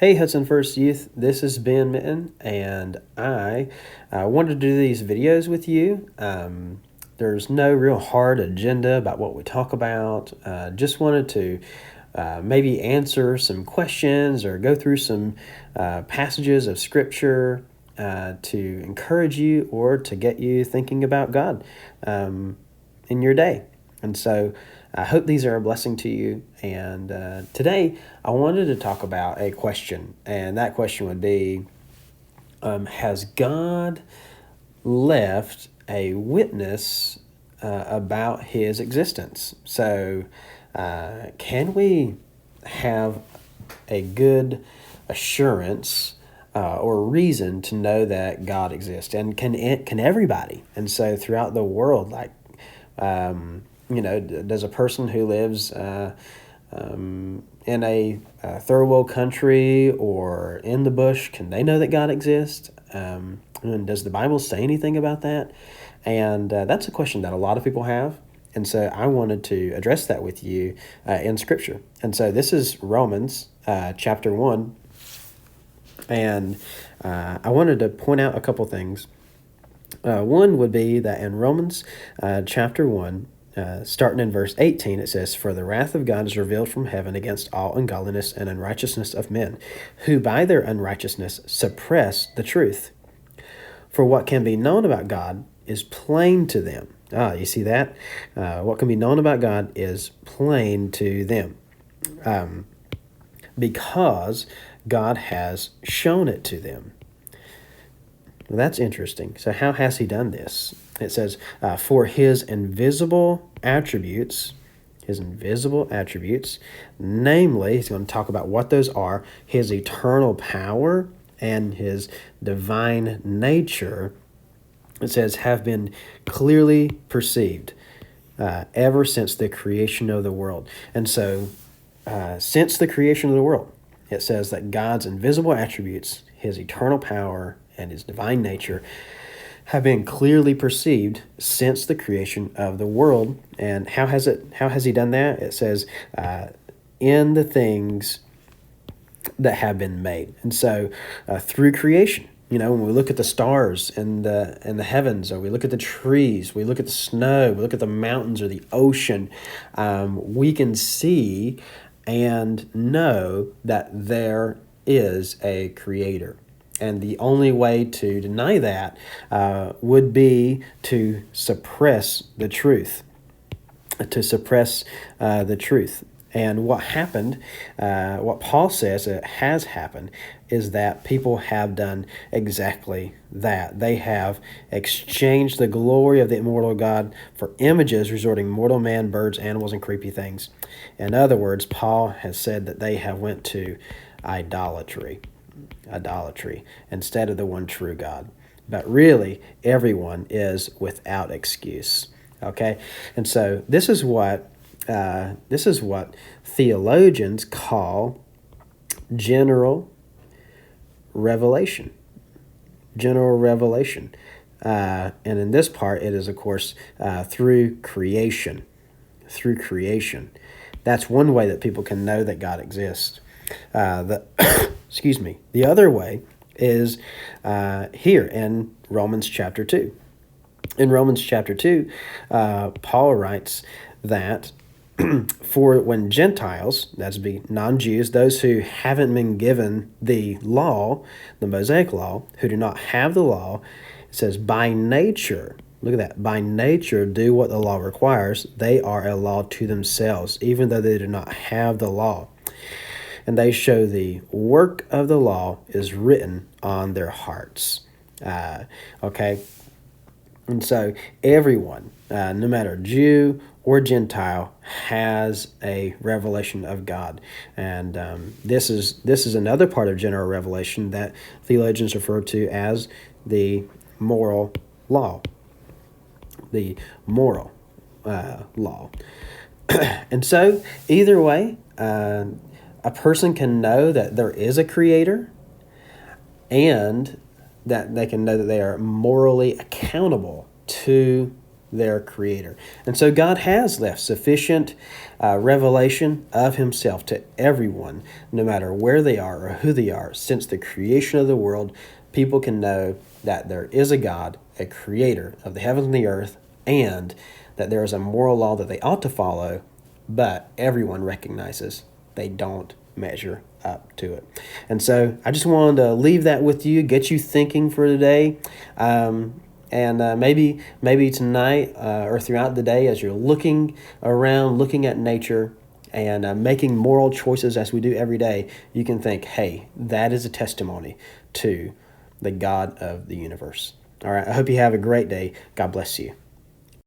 Hey, Hudson First Youth, this is Ben Mitten, and I wanted to do these videos with you. There's no real hard agenda about what we talk about. Just wanted to maybe answer some questions or go through some passages of Scripture to encourage you or to get you thinking about God in your day. And so I hope these are a blessing to you. And today I wanted to talk about a question. And that question would be, has God left a witness about his existence? So can we have a good assurance or reason to know that God exists? And can everybody? And so throughout the world, does a person who lives in a third world country or in the bush, can they know that God exists? And does the Bible say anything about that? And that's a question that a lot of people have. And so I wanted to address that with you in Scripture. And so this is Romans chapter 1. And I wanted to point out a couple things. One would be that in Romans chapter 1, starting in verse 18, it says, "For the wrath of God is revealed from heaven against all ungodliness and unrighteousness of men, who by their unrighteousness suppress the truth. For what can be known about God is plain to them." You see that? What can be known about God is plain to them, because God has shown it to them. Well, that's interesting. So how has he done this? It says, for his invisible attributes, namely, he's going to talk about what those are, his eternal power and his divine nature, it says, have been clearly perceived ever since the creation of the world. And so, since the creation of the world, it says that God's invisible attributes, his eternal power, and his divine nature have been clearly perceived since the creation of the world. And how has he done that? It says, in the things that have been made. And so through creation, when we look at the stars and the heavens, or we look at the trees, we look at the snow, we look at the mountains or the ocean, we can see and know that there is a creator. And the only way to deny that would be to suppress the truth. And what happened, what Paul says that has happened, is that people have done exactly that. They have exchanged the glory of the immortal God for images resorting mortal man, birds, animals, and creepy things. In other words, Paul has said that they have went to idolatry instead of the one true God. But really, everyone is without excuse. Okay? And so this is what theologians call general revelation. And in this part, it is, of course, through creation. That's one way that people can know that God exists. The other way is here in Romans chapter 2. In Romans chapter 2, Paul writes that for when Gentiles, that's be non-Jews, those who haven't been given the law, the Mosaic law, who do not have the law, it says by nature, look at that, by nature do what the law requires, they are a law to themselves, even though they do not have the law. And they show the work of the law is written on their hearts. Okay? And so everyone, no matter Jew or Gentile, has a revelation of God. And this is another part of general revelation that theologians refer to as the moral law. The moral law. And so either way, a person can know that there is a creator, and that they can know that they are morally accountable to their Creator. And so God has left sufficient revelation of Himself to everyone, no matter where they are or who they are. Since the creation of the world, people can know that there is a God, a Creator of the heavens and the earth, and that there is a moral law that they ought to follow, but everyone recognizes they don't measure up to it. And so I just wanted to leave that with you, get you thinking for today. And maybe tonight or throughout the day, as you're looking around, looking at nature, and making moral choices as we do every day, you can think, hey, that is a testimony to the God of the universe. All right, I hope you have a great day. God bless you.